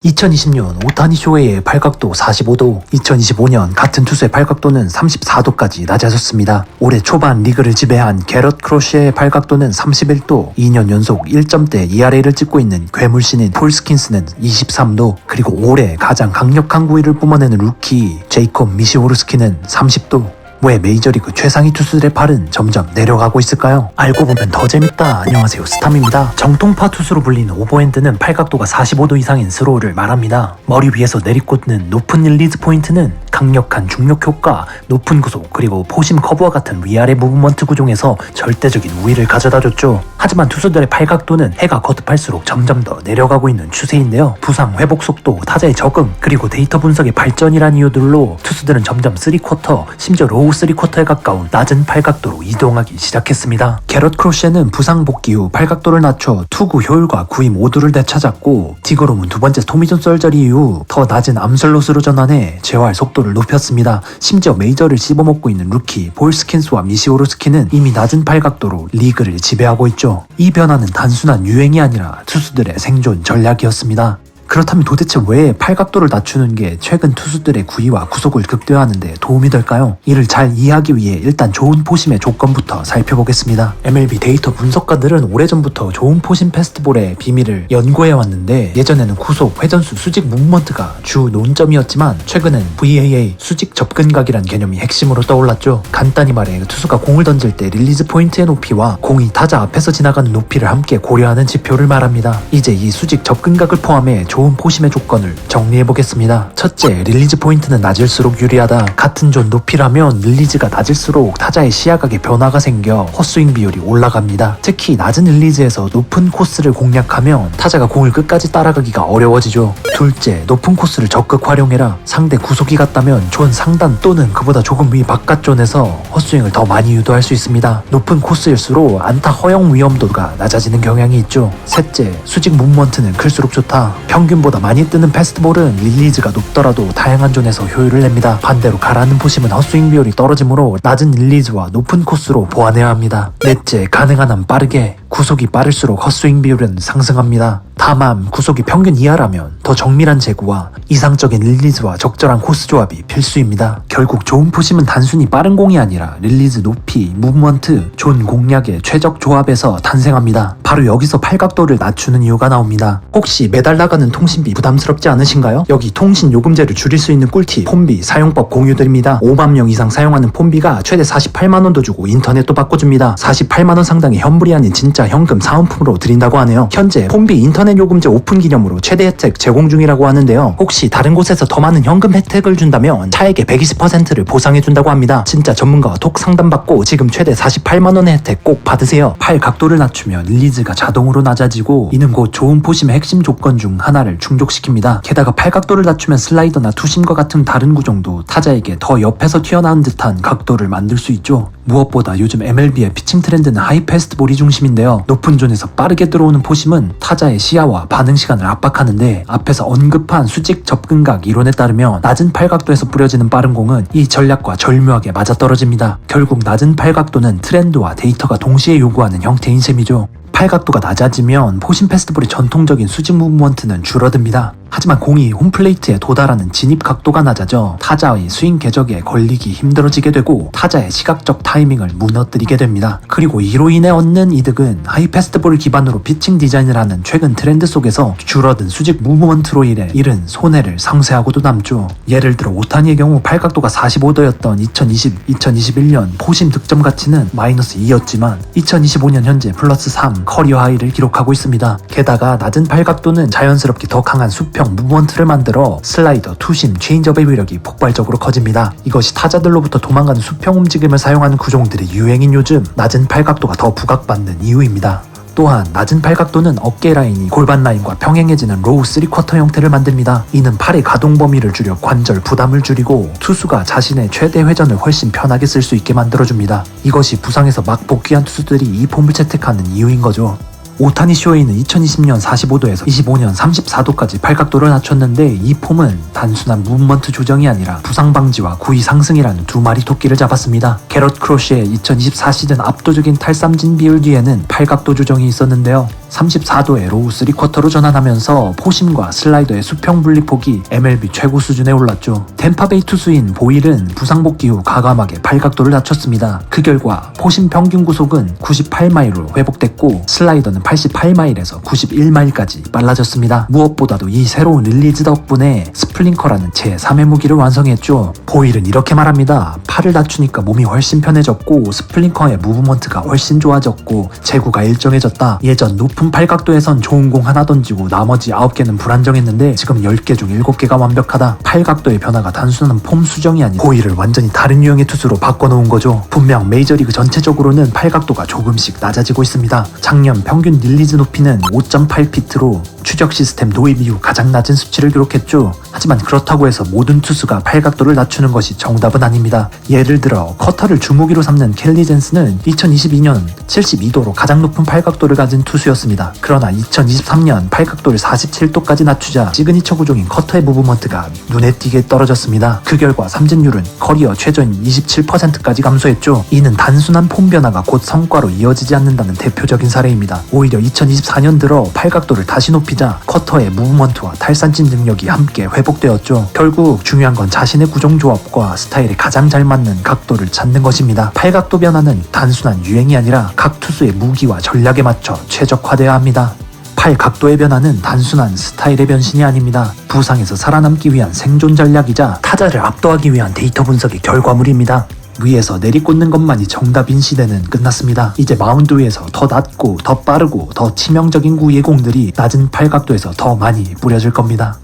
2020년 오타니 쇼헤이의 팔각도 45도, 2025년 같은 투수의 팔각도는 34도까지 낮아졌습니다. 올해 초반 리그를 지배한 게럿 크로시의 팔각도는 31도, 2년 연속 1점대 ERA를 찍고 있는 괴물신인 폴 스킨스는 23도, 그리고 올해 가장 강력한 구위를 뿜어내는 루키 제이콥 미시오르스키는 30도. 왜 메이저리그 최상위 투수들의 팔은 점점 내려가고 있을까요? 알고 보면 더 재밌다. 안녕하세요, 스탐입니다. 정통파 투수로 불리는 오버핸드는 팔각도가 45도 이상인 스로우를 말합니다. 머리 위에서 내리꽂는 높은 릴리즈 포인트는 강력한 중력 효과, 높은 구속, 그리고 포심 커브와 같은 위아래 무브먼트 구종에서 절대적인 우위를 가져다줬죠. 하지만 투수들의 팔각도는 해가 거듭할수록 점점 더 내려가고 있는 추세인데요. 부상, 회복 속도, 타자의 적응, 그리고 데이터 분석의 발전이란 이유들로 투수들은 점점 3쿼터, 심지어 로우 3쿼터에 가까운 낮은 팔각도로 이동하기 시작했습니다. 게럿 크로시는 부상 복귀 후 팔각도를 낮춰 투구 효율과 구위 모두를 되찾았고, 디그롬은 두 번째 토미존 썰저리 이후 더 낮은 암슬롯으로 전환해 재활 속도를 높였습니다. 심지어 메이저를 씹어먹고 있는 루키 폴 스킨스와 미시오르스키는 이미 낮은 팔각도로 리그를 지배하고 있죠. 이 변화는 단순한 유행이 아니라 투수들의 생존 전략이었습니다. 그렇다면 도대체 왜 팔각도를 낮추는 게 최근 투수들의 구위와 구속을 극대화하는 데 도움이 될까요? 이를 잘 이해하기 위해 일단 좋은 포심의 조건부터 살펴보겠습니다. MLB 데이터 분석가들은 오래전부터 좋은 포심 패스트볼의 비밀을 연구해왔는데, 예전에는 구속, 회전수, 수직 무브먼트가 주 논점이었지만 최근엔 VAA, 수직 접근각이란 개념이 핵심으로 떠올랐죠. 간단히 말해 투수가 공을 던질 때 릴리즈 포인트의 높이와 공이 타자 앞에서 지나가는 높이를 함께 고려하는 지표를 말합니다. 이제 이 수직 접근각을 포함해 좋은 포심의 조건을 정리해보겠습니다. 첫째, 릴리즈 포인트는 낮을수록 유리하다. 같은 존 높이라면 릴리즈가 낮을수록 타자의 시야각에 변화가 생겨 헛스윙 비율이 올라갑니다. 특히 낮은 릴리즈에서 높은 코스를 공략하면 타자가 공을 끝까지 따라가기가 어려워지죠. 둘째, 높은 코스를 적극 활용해라. 상대 구속이 같다면 존 상단 또는 그보다 조금 위 바깥 존에서 헛스윙을 더 많이 유도할 수 있습니다. 높은 코스일수록 안타 허용 위험도가 낮아지는 경향이 있죠. 셋째, 수직 무브먼트는 클수록 좋다. 평균보다 많이 뜨는 패스트볼은 릴리즈가 높더라도 다양한 존에서 효율을 냅니다. 반대로 가라앉는 포심은 헛스윙 비율이 떨어지므로 낮은 릴리즈와 높은 코스로 보완해야 합니다. 넷째, 가능한 한 빠르게. 구속이 빠를수록 헛스윙 비율은 상승합니다. 다만 구속이 평균 이하라면 더 정밀한 제구와 이상적인 릴리즈와 적절한 코스 조합이 필수입니다. 결국 좋은 포심은 단순히 빠른 공이 아니라 릴리즈 높이, 무브먼트, 존 공략의 최적 조합에서 탄생합니다. 바로 여기서 팔각도를 낮추는 이유가 나옵니다. 혹시 매달 나가는 통신비 부담스럽지 않으신가요? 여기 통신 요금제를 줄일 수 있는 꿀팁, 폰비 사용법 공유드립니다. 5만 명 이상 사용하는 폰비가 최대 48만원도 주고 인터넷도 바꿔줍니다. 48만원 상당의 현물이 아닌 진짜 현금 사은품으로 드린다고 하네요. 현재 폰비 인터넷 요금제 오픈 기념으로 최대 혜택 제공 중이라고 하는데요. 혹시 다른 곳에서 더 많은 현금 혜택을 준다면 차액의 120%를 보상해준다고 합니다. 진짜 전문가와 톡 상담받고 지금 최대 48만원의 혜택 꼭 받으세요. 팔 각도를 낮추면 릴리즈가 자동으로 낮아지고, 이는 곧 좋은 포심의 핵심 조건 중 하나를 충족시킵니다. 게다가 팔각도를 낮추면 슬라이더나 투심과 같은 다른 구종도 타자에게 더 옆에서 튀어나온 듯한 각도를 만들 수 있죠. 무엇보다 요즘 MLB의 피칭 트렌드는 하이 패스트볼이 중심인데요. 높은 존에서 빠르게 들어오는 포심은 타자의 시야와 반응 시간을 압박하는데, 앞에서 언급한 수직 접근각 이론에 따르면 낮은 팔각도에서 뿌려지는 빠른 공은 이 전략과 절묘하게 맞아떨어집니다. 결국 낮은 팔각도는 트렌드와 데이터가 동시에 요구하는 형태인 셈이죠. 팔각도가 낮아지면 포심 패스트볼의 전통적인 수직 무브먼트는 줄어듭니다. 하지만 공이 홈플레이트에 도달하는 진입 각도가 낮아져 타자의 스윙 궤적에 걸리기 힘들어지게 되고 타자의 시각적 타이밍을 무너뜨리게 됩니다. 그리고 이로 인해 얻는 이득은 하이 패스트볼을 기반으로 피칭 디자인을 하는 최근 트렌드 속에서 줄어든 수직 무브먼트로 인해 잃은 손해를 상쇄하고도 남죠. 예를 들어 오타니의 경우 팔각도가 45도였던 2020-2021년 포심 득점 가치는 마이너스 2였지만 2025년 현재 플러스 3 커리어 하이를 기록하고 있습니다. 게다가 낮은 팔각도는 자연스럽게 더 강한 수평 무브먼트를 만들어 슬라이더, 투심, 체인지업의 위력이 폭발적으로 커집니다. 이것이 타자들로부터 도망가는 수평 움직임을 사용하는 구종들의 유행인 요즘 낮은 팔각도가 더 부각받는 이유입니다. 또한 낮은 팔각도는 어깨 라인이 골반 라인과 평행해지는 로우 3쿼터 형태를 만듭니다. 이는 팔의 가동 범위를 줄여 관절 부담을 줄이고 투수가 자신의 최대 회전을 훨씬 편하게 쓸 수 있게 만들어줍니다. 이것이 부상에서 막 복귀한 투수들이 이 폼을 채택하는 이유인 거죠. 오타니 쇼헤이는 2020년 45도에서 25년 34도까지 팔각도를 낮췄는데 이 폼은 단순한 무브먼트 조정이 아니라 부상 방지와 구위 상승이라는 두 마리 토끼를 잡았습니다. 게럿 크로시의 2024 시즌 압도적인 탈삼진 비율 뒤에는 팔각도 조정이 있었는데요. 34도의 로우 3쿼터로 전환하면서 포심과 슬라이더의 수평 분리폭이 MLB 최고 수준에 올랐죠. 템파베이 투수인 보일은 부상 복귀 후 과감하게 팔각도를 낮췄습니다. 그 결과 포심 평균 구속은 98마일로 회복됐고 슬라이더는 88마일에서 91마일까지 빨라졌습니다. 무엇보다도 이 새로운 릴리즈 덕분에 스플링커라는 제3의 무기를 완성했죠. 보일은 이렇게 말합니다. 팔을 낮추니까 몸이 훨씬 편해졌고 스플링커의 무브먼트가 훨씬 좋아졌고 제구가 일정해졌다. 예전 높은 팔각도에선 좋은 공 하나 던지고 나머지 9개는 불안정했는데 지금 10개 중 7개가 완벽하다. 팔각도의 변화가 단순한 폼 수정이 아닌 보일을 완전히 다른 유형의 투수로 바꿔놓은 거죠. 분명 메이저리그 전체적으로는 팔각도가 조금씩 낮아지고 있습니다. 작년 평균 릴리즈 높이는 5.8피트로 추적 시스템 도입 이후 가장 낮은 수치를 기록했죠. 하지만 그렇다고 해서 모든 투수가 팔각도를 낮추는 것이 정답은 아닙니다. 예를 들어 커터를 주무기로 삼는 켈리 젠스는 2022년 72도로 가장 높은 팔각도를 가진 투수였습니다. 그러나 2023년 팔각도를 47도까지 낮추자 시그니처 구종인 커터의 무브먼트가 눈에 띄게 떨어졌습니다. 그 결과 삼진율은 커리어 최저인 27%까지 감소했죠. 이는 단순한 폼 변화가 곧 성과로 이어지지 않는다는 대표적인 사례입니다. 오히려 2024년 들어 팔각도를 다시 높이자 커터의 무브먼트와 탈삼진 능력이 함께 회복되었죠. 결국 중요한 건 자신의 구종 조합과 스타일에 가장 잘 맞는 각도를 찾는 것입니다. 팔각도 변화는 단순한 유행이 아니라 각 투수의 무기와 전략에 맞춰 최적화되어야 합니다. 팔 각도의 변화는 단순한 스타일의 변신이 아닙니다. 부상에서 살아남기 위한 생존 전략이자 타자를 압도하기 위한 데이터 분석의 결과물입니다. 위에서 내리꽂는 것만이 정답인 시대는 끝났습니다. 이제 마운드 위에서 더 낮고 더 빠르고 더 치명적인 구위의 공들이 낮은 팔각도에서 더 많이 뿌려질 겁니다.